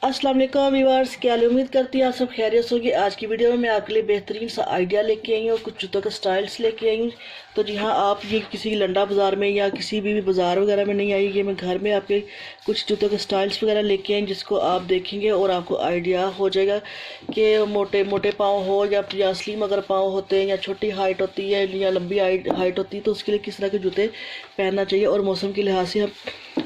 अस्सलाम वालेकुम व्यूअर्स, क्या उम्मीद करती हूँ आप सब खैरियत होगी। आज की वीडियो में मैं आपके लिए बेहतरीन सा आइडिया लेके आई हूँ और कुछ जूतों के स्टाइल्स लेके आई हूँ। तो जी हाँ, आप ये किसी लंडा बाज़ार में या किसी भी बाज़ार वगैरह में नहीं आई, ये मैं घर में आपके कुछ जूतों के स्टाइल्स वगैरह लेके आई जिसको आप देखेंगे और आपको आइडिया हो जाएगा कि मोटे मोटे पाँव हो या स्लिम अगर पाँव होते हैं या छोटी हाइट होती है या लंबी हाइट होती है तो उसके लिए किस तरह के जूते पहनना चाहिए और मौसम के लिहाज से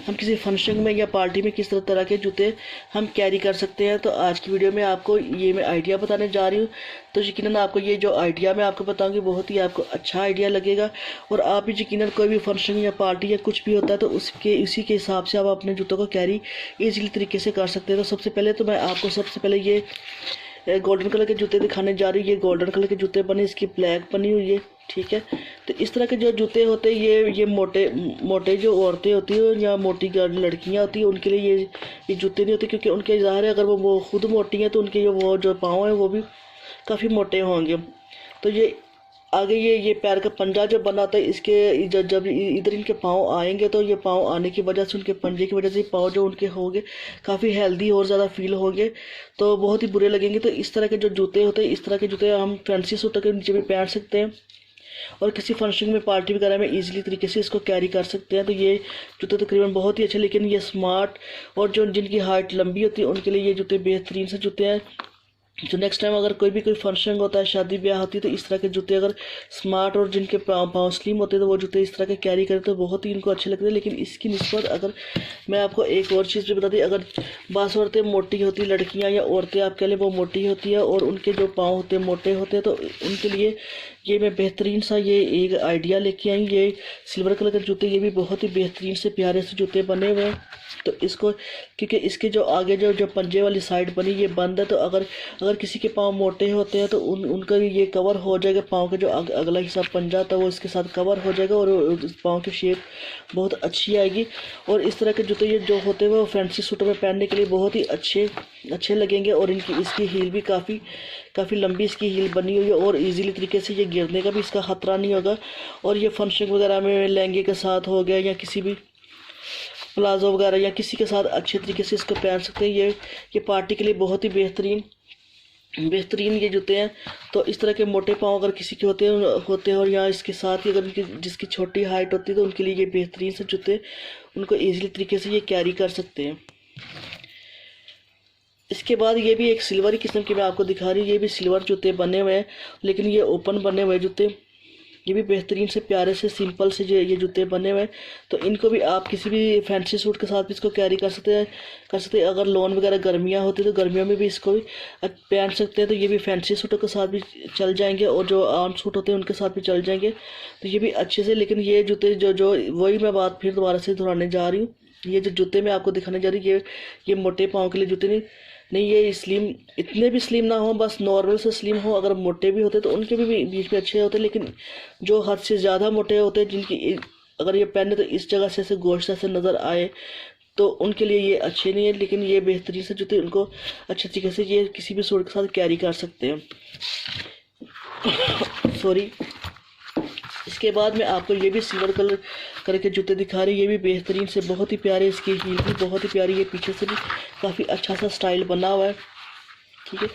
हम किसी फंक्शन में या पार्टी में किस तरह के जूते हम कैरी कर सकते हैं। तो आज की वीडियो में आपको ये मैं आइडिया बताने जा रही हूँ। तो यकीनन आपको ये जो आइडिया मैं आपको बताऊंगी बहुत ही आपको अच्छा आइडिया लगेगा और आप भी यकीनन कोई भी फंक्शन या पार्टी या कुछ भी होता है तो उसी के हिसाब से आप अपने जूतों को कैरी ईजिली तरीके से कर सकते हैं। तो सबसे पहले तो मैं आपको ये गोल्डन कलर के जूते दिखाने जा रही हूँ। ये गोल्डन कलर के जूते बने, इसकी ब्लैक बनी हुई है, ठीक है। तो इस तरह के जो जूते होते हैं ये मोटे जो औरतें होती हैं या मोटी लड़कियां होती हैं उनके लिए ये जूते नहीं होते, क्योंकि उनके ज़ाहिर है अगर वो खुद मोटी हैं तो उनके वो जो पाँव हैं वो भी काफ़ी मोटे होंगे। तो ये आगे ये पैर का पंजा जो बना होता है इसके जब इधर इनके पाँव आएंगे तो ये पाँव आने की वजह से उनके पंजे की वजह से पाँव जो उनके होंगे काफ़ी हेल्दी और ज़्यादा फील होंगे, तो बहुत ही बुरे लगेंगे। तो इस तरह के जो जूते होते हैं, इस तरह के जूते हम फैंसी सूटों के नीचे भी पहन सकते हैं और किसी फंक्शन में पार्टी वगैरह में इजीली तरीके से इसको कैरी कर सकते हैं। तो ये जूते तकरीबन बहुत ही अच्छे, लेकिन ये स्मार्ट और जो जिनकी हाइट लंबी होती है उनके लिए ये जूते बेहतरीन से जूते हैं। जो नेक्स्ट टाइम अगर कोई फंक्शन होता है, शादी ब्याह होती है तो इस तरह के जूते अगर स्मार्ट और जिनके पाँव स्लिम होते हैं तो वो जूते इस तरह के कैरी करें तो बहुत ही इनको अच्छे लगते हैं। लेकिन इसकी निस्बत अगर मैं आपको एक और चीज़ भी बता दी, अगर बास औरतें मोटी होती, लड़कियां या औरतें आप कह लें वो मोटी होती है और उनके जो पाँव होते हैं मोटे होते हैं तो उनके लिए ये मैं बेहतरीन सा ये एक आइडिया लेके आई। ये सिल्वर कलर के जूते, ये भी बहुत ही बेहतरीन से प्यारे से जूते बने हुए हैं। तो इसको क्योंकि इसके जो आगे जो पंजे वाली साइड बनी ये बंद है, तो अगर किसी के पाँव मोटे होते हैं तो उनका ये कवर हो जाएगा। पाँव का जो अगला हिस्सा पंजा था वो इसके साथ कवर हो जाएगा और पाँव की शेप बहुत अच्छी आएगी। और इस तरह के जूते ये जो होते हैं वो फैंसी सूटों में पहनने के लिए बहुत ही अच्छे लगेंगे और इसकी हील भी काफ़ी लंबी इसकी हील बनी हुई है और इजीली तरीके से ये गिरने का भी इसका ख़तरा नहीं होगा। और ये फंक्शन वगैरह में लहंगे के साथ हो गया या किसी भी प्लाजो वगैरह या किसी के साथ अच्छे तरीके से इसको पहन सकते हैं। ये पार्टी के लिए बहुत ही बेहतरीन ये जूते हैं। तो इस तरह के मोटे पाँव अगर किसी के होते हैं और या इसके साथ ही अगर जिसकी छोटी हाइट होती है तो उनके लिए ये बेहतरीन से जूते उनको ईजिली तरीके से ये कैरी कर सकते हैं। इसके बाद ये भी एक सिल्वरी किस्म की मैं आपको दिखा रही हूँ। ये भी सिल्वर जूते बने हुए हैं, लेकिन ये ओपन बने हुए जूते, ये भी बेहतरीन से प्यारे से सिंपल से ये जूते बने हुए हैं। तो इनको भी आप किसी भी फैंसी सूट के साथ भी इसको कैरी कर सकते हैं। अगर लॉन वगैरह गर्मियाँ होती है तो गर्मियों में भी इसको भी पहन सकते हैं। तो ये भी फैंसी सूटों के साथ भी चल जाएंगे और जो आम सूट होते हैं उनके साथ भी चल जाएंगे, तो ये भी अच्छे से। लेकिन ये जूते जो वही मैं बात फिर दोबारा से दोहराने जा रही हूँ, ये जो जूते मैं आपको दिखाने जा रही हूँ ये मोटे पाँव के लिए जूते नहीं, ये स्लिम इतने भी स्लिम ना हो, बस नॉर्मल से स्लिम हो। अगर मोटे भी होते तो उनके भी बीच में अच्छे होते, लेकिन जो हद से ज़्यादा मोटे होते हैं जिनकी अगर ये पहने तो इस जगह से ऐसे गोश्त से नज़र आए तो उनके लिए ये अच्छे नहीं है। लेकिन ये बेहतरीन से जूते उनको अच्छे तरीके से ये किसी भी सूट के साथ कैरी कर सकते हैं। सॉरी। इसके बाद मैं आपको ये भी सिल्वर कलर करके जूते दिखा रही हूँ। ये भी बेहतरीन से बहुत ही प्यारे, इसकी हील भी बहुत ही प्यारी है, पीछे से भी काफ़ी अच्छा सा स्टाइल बना हुआ है, ठीक है।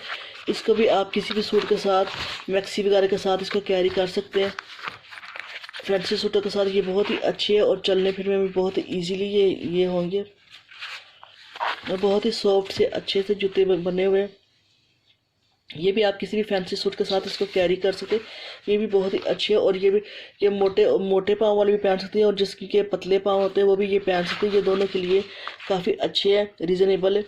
इसको भी आप किसी भी सूट के साथ मैक्सी वगैरह के साथ इसको कैरी कर सकते हैं। फैंसी सूटों के साथ ये बहुत ही अच्छे है और चलने फिरने में भी बहुत ही ईजीली ये होंगे और बहुत ही सॉफ्ट से अच्छे से जूते बने हुए हैं। ये भी आप किसी भी फैंसी सूट के साथ इसको कैरी कर सकते हैं। ये भी बहुत ही अच्छे है और ये मोटे पाँव वाले भी पहन सकते हैं और जिसके पतले पाँव होते हैं वो भी ये पहन सकते हैं। ये दोनों के लिए काफ़ी अच्छे हैं, रीज़नेबल है।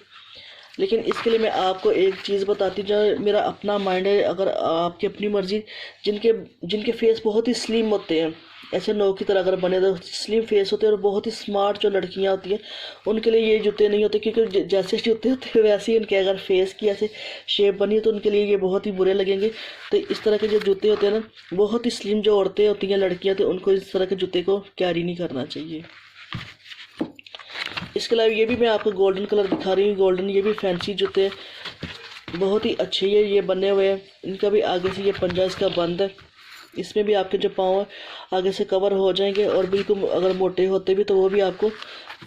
लेकिन इसके लिए मैं आपको एक चीज़ बताती हूँ जो मेरा अपना माइंड है। अगर आपकी अपनी मर्ज़ी, जिनके फेस बहुत ही स्लिम होते हैं, ऐसे नौ की तरह अगर बने तो स्लिम फेस होते हैं और बहुत ही स्मार्ट जो लड़कियां होती हैं उनके लिए ये जूते नहीं होते, क्योंकि जैसे जूते होते हैं वैसे ही उनके अगर फेस की ऐसे शेप बनी है तो उनके लिए ये बहुत ही बुरे लगेंगे। तो इस तरह के जो जूते होते हैं ना, बहुत ही स्लिम जो औरतें होती हैं, लड़कियाँ, तो उनको इस तरह के जूते को कैरी नहीं करना चाहिए। इसके अलावा ये भी मैं आपको गोल्डन कलर दिखा रही हूँ। गोल्डन, ये भी फैंसी जूते बहुत ही अच्छे ये बने हुए हैं। इनका भी आगे से ये पंजा इसका बंद है, इसमें भी आपके जो पाँव आगे से कवर हो जाएंगे और बिल्कुल अगर मोटे होते भी तो वो भी आपको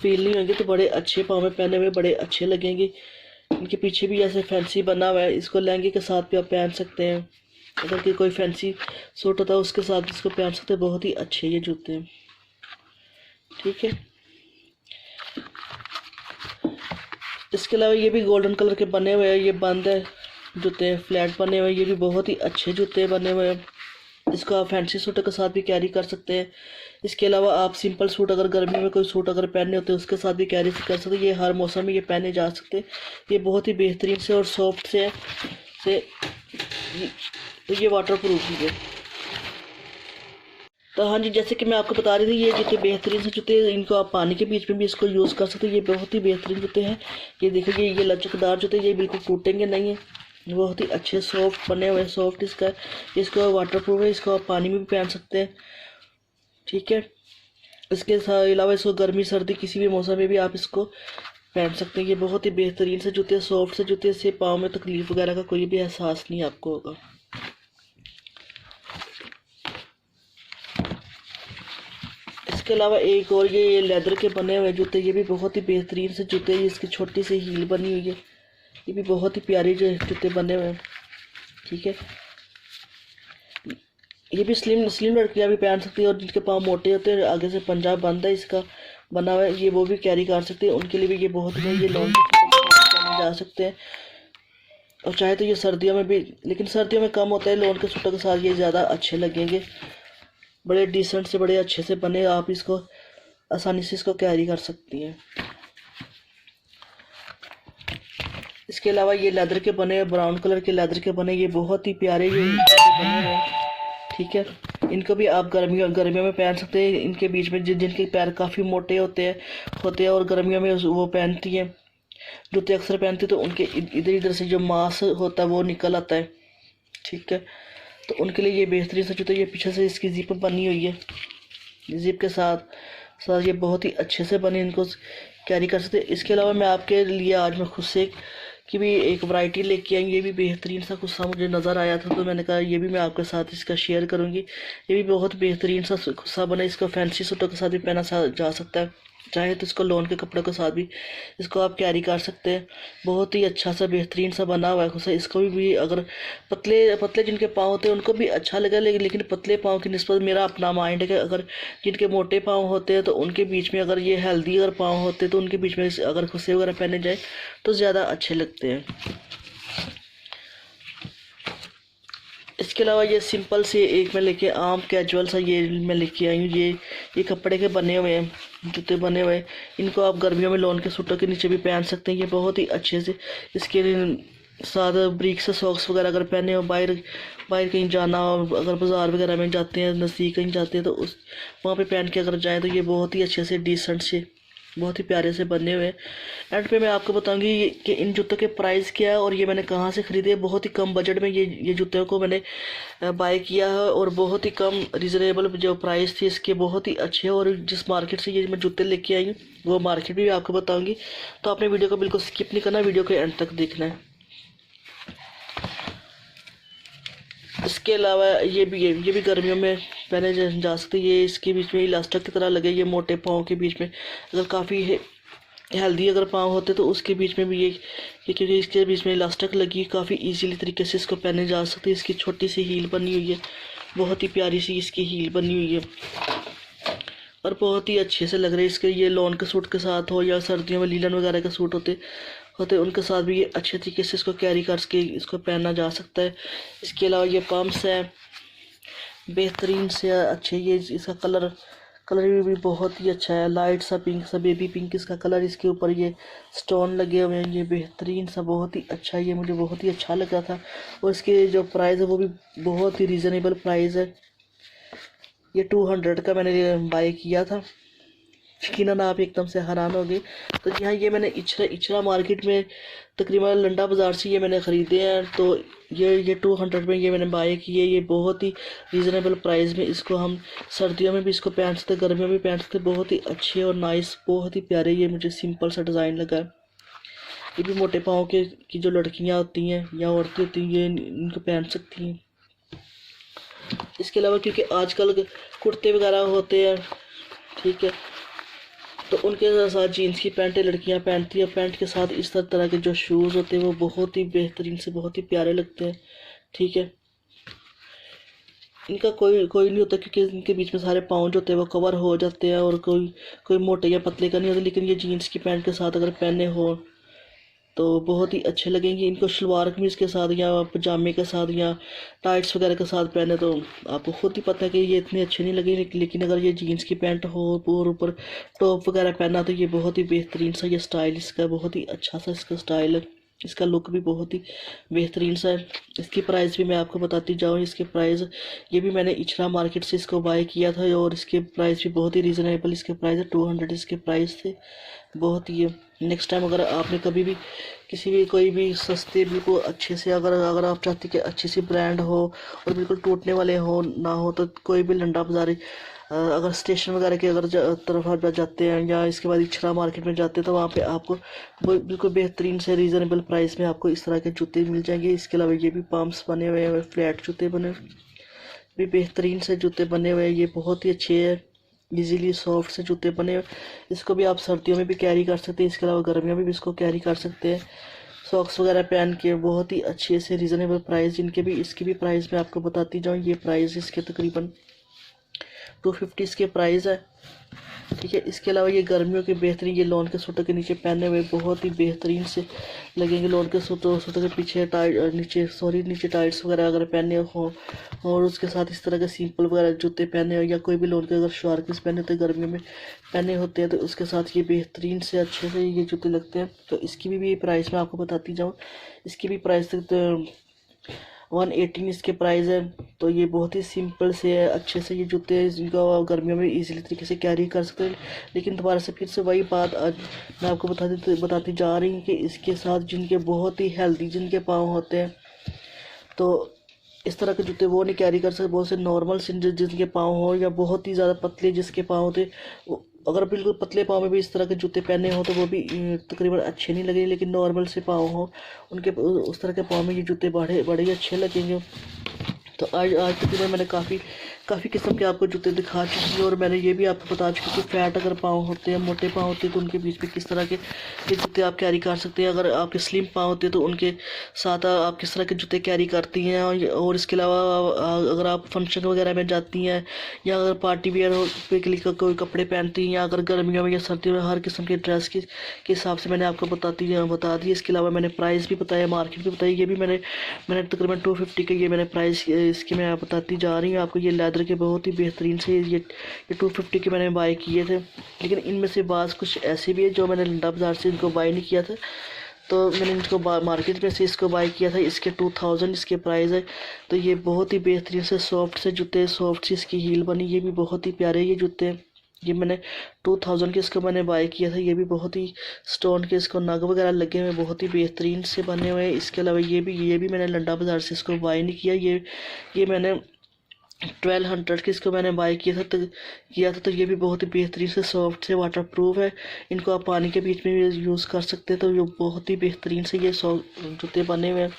फील नहीं होंगे। तो बड़े अच्छे पाँव में पहने हुए बड़े अच्छे लगेंगे। इनके पीछे भी ऐसे फैंसी बना हुआ है, इसको लहंगे के साथ भी आप पहन सकते हैं। अगर कि कोई फैंसी सूट होता है उसके साथ इसको पहन सकते हैं। बहुत ही अच्छे ये जूते हैं, ठीक है। इसके अलावा ये भी गोल्डन कलर के बने हुए हैं, ये बंद है जूते हैं, फ्लैट बने हुए हैं। ये भी बहुत ही अच्छे जूते बने हुए हैं। इसको आप फैंसी सूट के साथ भी कैरी कर सकते हैं। इसके अलावा आप सिंपल सूट, अगर गर्मी में कोई सूट अगर पहनने होते हैं उसके साथ भी कैरी कर सकते हैं। ये हर मौसम में ये पहने जा सकते हैं। ये बहुत ही बेहतरीन से और सॉफ्ट से तो ये वाटर प्रूफ भी है। तो हाँ जी, जैसे कि मैं आपको बता रही थी, ये जूते बेहतरीन से जूते, इनको आप पानी के बीच में भी इसको यूज़ कर सकते हैं। ये बहुत ही बेहतरीन जूते हैं। ये देखिए, ये लचकदार जूते, ये बिल्कुल टूटेंगे नहीं है। बहुत ही अच्छे सॉफ्ट बने हुए, सॉफ्ट इसको वाटर प्रूफ है। इसको आप पानी में भी पहन सकते हैं, ठीक है। इसके अलावा इसको गर्मी सर्दी किसी भी मौसम में भी आप इसको पहन सकते हैं। ये बहुत ही बेहतरीन से जूते, सॉफ्ट से जूते, से पाँव में तकलीफ वगैरह का कोई भी एहसास नहीं आपको होगा। इसके अलावा एक और ये लेदर के बने हुए जूते, ये भी बहुत ही बेहतरीन से जूते हैं। इसकी छोटी सी हील बनी हुई है। ये भी बहुत ही प्यारे जो जूते बने हुए हैं, ठीक है। ये भी स्लिम लड़कियां भी पहन सकती है, और जिनके पाँव मोटे होते हैं, आगे से पंजा बंद है इसका बना हुआ है, ये वो भी कैरी कर सकते हैं। उनके लिए भी ये बहुत ही, ये लॉन्ग पहने जा सकते हैं। और चाहे तो ये सर्दियों में भी, लेकिन सर्दियों में कम होता है, लॉन के सूटों के साथ ये ज़्यादा अच्छे लगेंगे। बड़े डिसेंट से, बड़े अच्छे से बने, आप इसको आसानी से इसको कैरी कर सकती हैं। इसके अलावा ये लेदर के बने, ब्राउन कलर के लेदर के बने, ये बहुत ही प्यारे ये बने हुए हैं, ठीक है। इनको भी आप गर्मियों में पहन सकते हैं। इनके बीच में जिनके पैर काफ़ी मोटे होते हैं और गर्मियों में वो पहनती हैं, जूते अक्सर पहनती, तो उनके इधर से जो मांस होता है वो निकल आता है, ठीक है। तो उनके लिए ये बेहतरीन से जूते, ये पीछे से इसकी जिप बनी हुई है, जिप के साथ ये बहुत ही अच्छे से बने, इनको कैरी कर सकते हैं। इसके अलावा मैं आपके लिए आज मैं खुद से की भी एक वैरायटी लेके आई। ये भी बेहतरीन सा कुछ सा मुझे नज़र आया था, तो मैंने कहा ये भी मैं आपके साथ इसका शेयर करूँगी। ये भी बहुत बेहतरीन सा खुस्सा बना, इसको फैंसी सूटों के साथ भी पहना जा सकता है, चाहे तो इसको लॉन के कपड़ों के साथ भी इसको आप कैरी कर सकते हैं। बहुत ही अच्छा सा बेहतरीन सा बना हुआ है खुस्सा। इसको भी अगर पतले जिनके पाँव होते हैं उनको भी अच्छा लगा, लेकिन पतले पाँव की निस्बत मेरा अपना माइंड है कि अगर जिनके मोटे पाँव होते हैं तो उनके बीच में, अगर ये हेल्दी अगर पाँव होते हैं तो उनके बीच में अगर खुस्से वगैरह पहने जाए तो ज़्यादा अच्छे लगते हैं। इसके अलावा ये सिंपल से एक मैं लेके आम कैजुअल सा ये मैं लेके आई हूँ। ये कपड़े के बने हुए हैं, जूते बने हुए हैं। इनको आप गर्मियों में लॉन के सूटों के नीचे भी पहन सकते हैं। ये बहुत ही अच्छे से, इसके साथ ब्रीक से सॉक्स वगैरह अगर पहने हो, बाहर कहीं जाना हो, अगर बाज़ार वगैरह में जाते हैं, नज़दीक कहीं जाते हैं, तो वहाँ पे पहन के अगर जाएँ तो ये बहुत ही अच्छे से डिसेंट से, बहुत ही प्यारे से बने हुए हैं। एंड पे मैं आपको बताऊंगी कि इन जूतों के प्राइस क्या है और ये मैंने कहाँ से ख़रीदे। बहुत ही कम बजट में ये जूतों को मैंने बाय किया है, और बहुत ही कम रिजनेबल जो प्राइस थी इसके, बहुत ही अच्छे। और जिस मार्केट से ये मैं जूते लेके आई हूँ वो मार्केट भी आपको बताऊँगी, तो आपने वीडियो को बिल्कुल स्किप नहीं करना, वीडियो को एंड तक देखना है। इसके अलावा ये भी गर्मियों में पहने जा सकते। ये इसके बीच में इलास्टिक की तरह लगे, ये मोटे पाँव के बीच में, अगर काफ़ी हेल्दी अगर पाँव होते तो उसके बीच में भी ये क्योंकि इसके बीच में इलास्टिक लगी, काफ़ी इजीली तरीके से इसको पहने जा सकते। इसकी छोटी सी हील बनी हुई है, बहुत ही प्यारी सी इसकी हील बनी हुई है, और बहुत ही अच्छे से लग रहे हैं। इसके ये लॉन के सूट के साथ हो या सर्दियों में लीलन वगैरह के सूट होते उनके साथ भी ये अच्छे तरीके से इसको कैरी करके इसको पहना जा सकता है। इसके अलावा ये पम्प्स हैं बेहतरीन से अच्छे। ये इसका कलर भी बहुत ही अच्छा है, लाइट सा पिंक सा, बेबी पिंक इसका कलर। इसके ऊपर ये स्टोन लगे हुए हैं, ये बेहतरीन सा, बहुत ही अच्छा, ये मुझे बहुत ही अच्छा लगा था। और इसके जो प्राइस है वो भी बहुत ही रीज़नेबल प्राइस है। ये 200 का मैंने बाय किया था। यकीनन आप एकदम से हैरान हो गए। तो यहाँ ये मैंने इचरा मार्केट में तकरीबन लंडा बाज़ार से ये मैंने ख़रीदे हैं। तो ये 200 में ये मैंने बाय किए। ये बहुत ही रीज़नेबल प्राइस में, इसको हम सर्दियों में भी इसको पहन सकते, गर्मियों में पहन सकते। बहुत ही अच्छे और नाइस, बहुत ही प्यारे, ये मुझे सिंपल सा डिज़ाइन लगा। ये भी मोटे पाँव की जो लड़कियाँ होती हैं या औरतें होती हैं, ये इनको पहन सकती हैं। इसके अलावा क्योंकि आजकल कुर्ते वगैरह होते हैं, ठीक है, तो उनके साथ जीन्स की पैंटें लड़कियां पहनती हैं। पैंट के साथ इस तरह के जो शूज़ होते हैं वो बहुत ही बेहतरीन से बहुत ही प्यारे लगते हैं। ठीक है, इनका कोई कोई नहीं होता क्योंकि इनके बीच में सारे पाँव जो होते हैं वो कवर हो जाते हैं, और कोई कोई मोटे या पतले का नहीं होता। लेकिन ये जीन्स की पैंट के साथ अगर पहने हो तो बहुत ही अच्छे लगेंगे। इनको शलवार कमीज के साथ या पजामे के साथ या टाइट्स वगैरह के साथ पहने तो आपको खुद ही पता है कि ये इतने अच्छे नहीं लगेंगे। लेकिन अगर ये जीन्स की पैंट हो और ऊपर टॉप वगैरह पहना तो ये बहुत ही बेहतरीन सा ये स्टाइल इसका बहुत ही अच्छा सा इसका स्टाइल है। इसका लुक भी बहुत ही बेहतरीन सा है। इसकी प्राइस भी मैं आपको बताती जाऊँ। इसके प्राइस ये भी मैंने इचरा मार्केट से इसको बाय किया था, और इसके प्राइस भी बहुत ही रीज़नेबल इसके प्राइस है। 200 इसके प्राइस थे, बहुत ही। नेक्स्ट टाइम अगर आपने कभी भी किसी भी कोई भी सस्ते बिल्कुल अच्छे से अगर अगर आप चाहते कि अच्छी सी ब्रांड हो और बिल्कुल टूटने वाले हो ना हो, तो कोई भी लंडा बाजारी अगर स्टेशन वगैरह के अगर तरफ आप जाते हैं या इसके बाद इचरा मार्केट में जाते हैं तो वहाँ पे आपको बिल्कुल बेहतरीन से रीज़नेबल प्राइस में आपको इस तरह के जूते मिल जाएंगे। इसके अलावा ये भी पम्प्स बने हुए हैं, फ्लैट जूते बने भी बेहतरीन से जूते बने हुए हैं। ये बहुत ही अच्छे हैं, इजीली सॉफ्ट से जूते बने हुए। इसको भी आप सर्दियों में भी कैरी कर सकते हैं, इसके अलावा गर्मियों में भी इसको कैरी कर सकते हैं। सॉक्स वगैरह पहन के बहुत ही अच्छे से रीज़नेबल प्राइस इनके भी। इसकी भी प्राइस मैं आपको बताती जाऊँ। ये प्राइस इसके तकरीबन 250 इसके प्राइस है। ठीक है, इसके अलावा ये गर्मियों के बेहतरीन ये लॉन के सूटों के नीचे पहने हुए बहुत ही बेहतरीन से लगेंगे। लॉन के सूटों के पीछे नीचे टाइट्स वगैरह अगर पहने हो और उसके साथ इस तरह के सिंपल वगैरह जूते पहने हो या कोई भी लॉन के अगर शॉर्किस पहने होते गर्मियों में पहने होते हैं तो उसके साथ ये बेहतरीन से अच्छे से ये जूते लगते हैं। तो इसकी भी प्राइस मैं आपको बताती जाऊँ। इसकी भी प्राइस तो 118 इसके प्राइस है। तो ये बहुत ही सिंपल से अच्छे से ये जूते हैं, जिनको गर्मियों में इजीली तरीके से कैरी कर सकते हैं। लेकिन दोबारा से फिर से वही बात आज मैं आपको बताती जा रही हूँ कि इसके साथ जिनके बहुत ही हेल्दी जिनके पाँव होते हैं तो इस तरह के जूते वो नहीं कैरी कर सकते। बहुत से नॉर्मल जिनके पाँव हो या बहुत ही ज़्यादा पतले जिसके पाँव होते, अगर बिल्कुल पतले पाँव में भी इस तरह के जूते पहने हो तो वो भी तकरीबन अच्छे नहीं लगेंगे। लेकिन नॉर्मल से पाँव हो उनके उस तरह के पाँव में ये जूते बड़े ही अच्छे लगेंगे। तो आज तकरीबन मैंने काफ़ी किस्म के आपको जूते दिखा चुकी हूँ, और मैंने ये भी आपको बता चुकी कि फैट अगर पाँव होते हैं मोटे पाँव होते हैं तो उनके बीच में किस तरह के ये जूते आप कैरी कर सकते हैं। अगर आपके स्लिम पाँव होते हैं तो उनके साथ आप किस तरह के जूते कैरी करती हैं। और इसके अलावा अगर आप फंक्शन वगैरह में जाती हैं या अगर पार्टी वेयर के लिए कोई कपड़े पहनती हैं या अगर गर्मियों में या सर्दियों में हर किस्म के ड्रेस के हिसाब से मैंने आपको बता दी। इसके अलावा मैंने प्राइस भी बताया, मार्केट भी बताई। ये भी मैंने तकरीबन 250 के ये मैंने प्राइस इसकी मैं बताती जा रही हूँ आपको। ये लेदर के बहुत ही बेहतरीन से ये 250 के मैंने बाय किए थे। लेकिन इनमें से बाज़ कुछ ऐसे भी है जो मैंने लंडा बाज़ार से इनको बाय नहीं किया था, तो मैंने इनको मार्केट में से इसको बाय किया था। इसके 2000 इसके प्राइस है। तो ये बहुत ही बेहतरीन से सॉफ्ट से जूते, सॉफ्ट सी इसकी हील बनी, ये भी बहुत ही प्यारे ये जूते हैं। ये मैंने 2000 के इसको मैंने बाय किया था। ये भी बहुत ही स्टोन के इसको नग वगैरह लगे हुए बहुत ही बेहतरीन से बने हुए हैं। इसके अलावा ये भी मैंने लंडा बाज़ार से इसको बाय नहीं किया। ये मैंने 1200 के इसको मैंने बाय किया था। तो ये भी बहुत ही बेहतरीन से सॉफ्ट से वाटर प्रूफ है। इनको आप पानी के बीच में भी यूज़ कर सकते हैं। तो ये बहुत ही बेहतरीन से ये जूते बने हुए हैं।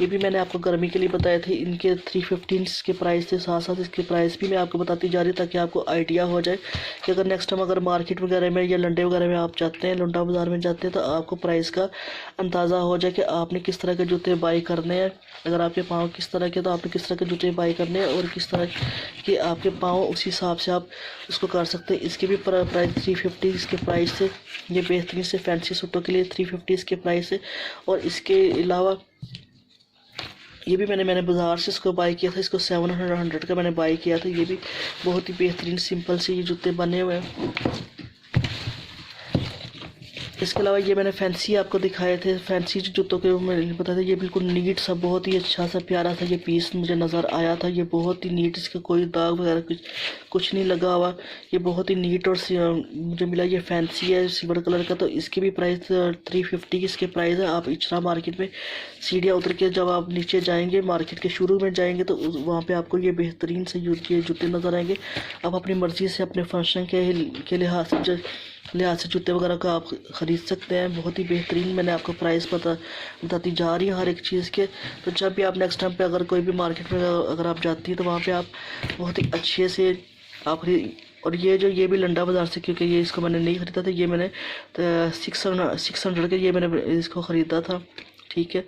ये भी मैंने आपको गर्मी के लिए बताए थे। इनके 315 के प्राइस थे, साथ साथ इसके प्राइस भी मैं आपको बताती जा रही ताकि आपको आइडिया हो जाए कि अगर नेक्स्ट टाइम अगर मार्केट वगैरह में या लंडे वगैरह में आप जाते हैं, लंडा बाज़ार में जाते हैं, तो आपको प्राइस का अंदाज़ा हो जाए कि आपने किस तरह के जूते बाई करने हैं। अगर आपके पाँव किस तरह के तो आपने किस तरह के जूते बाई करने हैं और किस तरह के आपके पाँव उस हिसाब से आप उसको कर सकते हैं। इसके भी प्राइस 350 इसके प्राइस से। ये बेहतरीन से फैंसी सूटों के लिए 350 इसके प्राइस है। और इसके अलावा ये भी मैंने बाज़ार से इसको बाय किया था। इसको 700 का मैंने बाय किया था। ये भी बहुत ही बेहतरीन सिंपल से ये जूते बने हुए हैं। इसके अलावा ये मैंने फैंसी आपको दिखाए थे, फैंसी जूतों के मैंने बताया था। ये बिल्कुल नीट सा बहुत ही अच्छा सा प्यारा सा ये पीस मुझे नज़र आया था। ये बहुत ही नीट, इसका कोई दाग वगैरह कुछ नहीं लगा हुआ। ये बहुत ही नीट और मुझे मिला। ये फैंसी है सिल्वर कलर का। तो इसकी भी प्राइस 350 की इसके प्राइस है। आप इचरा मार्केट में सीढ़ियाँ उतर के जब आप नीचे जाएंगे, मार्केट के शुरू में जाएंगे, तो वहाँ पे आपको ये बेहतरीन से ये जूते नज़र आएंगे। आप अपनी मर्ज़ी से अपने फंक्शन के लिहाज से जूते वगैरह का आप ख़रीद सकते हैं। बहुत ही बेहतरीन मैंने आपको प्राइस बताती जा रही हूँ हर एक चीज़ के। तो जब भी आप नेक्स्ट टाइम पे अगर कोई भी मार्केट में अगर आप जाती हैं तो वहाँ पे आप बहुत ही अच्छे से आप और ये भी लंडा बाज़ार से, क्योंकि ये इसको मैंने नहीं ख़रीदा था, ये मैंने 600 के ये मैंने इसको ख़रीदा था। ठीक है,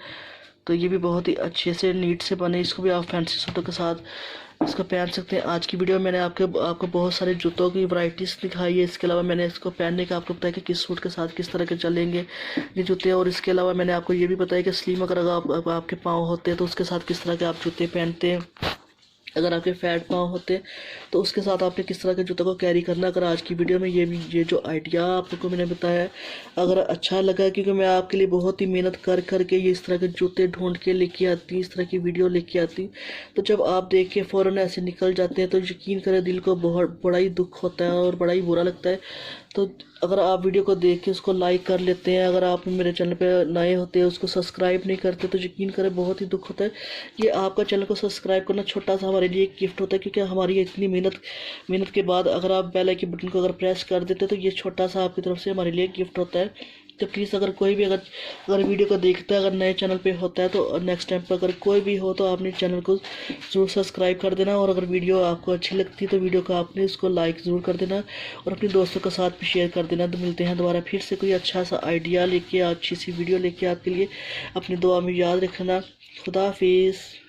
तो ये भी बहुत ही अच्छे से नीट से बने। इसको भी आप फैंसी सूटों के साथ इसको पहन सकते हैं। आज की वीडियो में मैंने आपको बहुत सारे जूतों की वैरायटीज़ दिखाई है। इसके अलावा मैंने इसको पहनने का आपको बताया कि किस सूट के साथ किस तरह के चलेंगे ये जूते। और इसके अलावा मैंने आपको ये भी बताया कि स्लिम अगर आपके पाँव होते हैं तो उसके साथ किस तरह के आप जूते पहनते हैं। अगर आपके फैट पाँव होते तो उसके साथ आपने किस तरह के जूतों को कैरी करना। अगर आज की वीडियो में ये जो आइडिया आप लोगों को मैंने बताया अगर अच्छा लगा, क्योंकि मैं आपके लिए बहुत ही मेहनत कर के ये इस तरह के जूते ढूंढ के लेके आती, इस तरह की वीडियो लेके आती, तो जब आप देख के फ़ौरन ऐसे निकल जाते हैं तो यकीन करें दिल को बहुत बड़ा ही दुख होता है और बड़ा ही बुरा लगता है। तो अगर आप वीडियो को देख के उसको लाइक कर लेते हैं, अगर आप मेरे चैनल पे नए होते हैं उसको सब्सक्राइब नहीं करते, तो यकीन करें बहुत ही दुख होता है। ये आपका चैनल को सब्सक्राइब करना छोटा सा हमारे लिए एक गिफ्ट होता है, क्योंकि हमारी इतनी मेहनत के बाद अगर आप बेल आइकन बटन को अगर प्रेस कर देते तो ये छोटा सा आपकी तरफ से हमारे लिए गिफ्ट होता है। तो प्लीज़ अगर कोई भी अगर वीडियो को देखता है, अगर नए चैनल पे होता है, तो नेक्स्ट टाइम पर अगर कोई भी हो तो आपने चैनल को ज़रूर सब्सक्राइब कर देना। और अगर वीडियो आपको अच्छी लगती है तो वीडियो को आपने उसको लाइक ज़रूर कर देना और अपने दोस्तों के साथ भी शेयर कर देना। तो मिलते हैं दोबारा फिर से कोई अच्छा सा आइडिया लेके, अच्छी सी वीडियो लेके आपके लिए। अपनी दुआ में याद रखना। खुदा हाफिज़।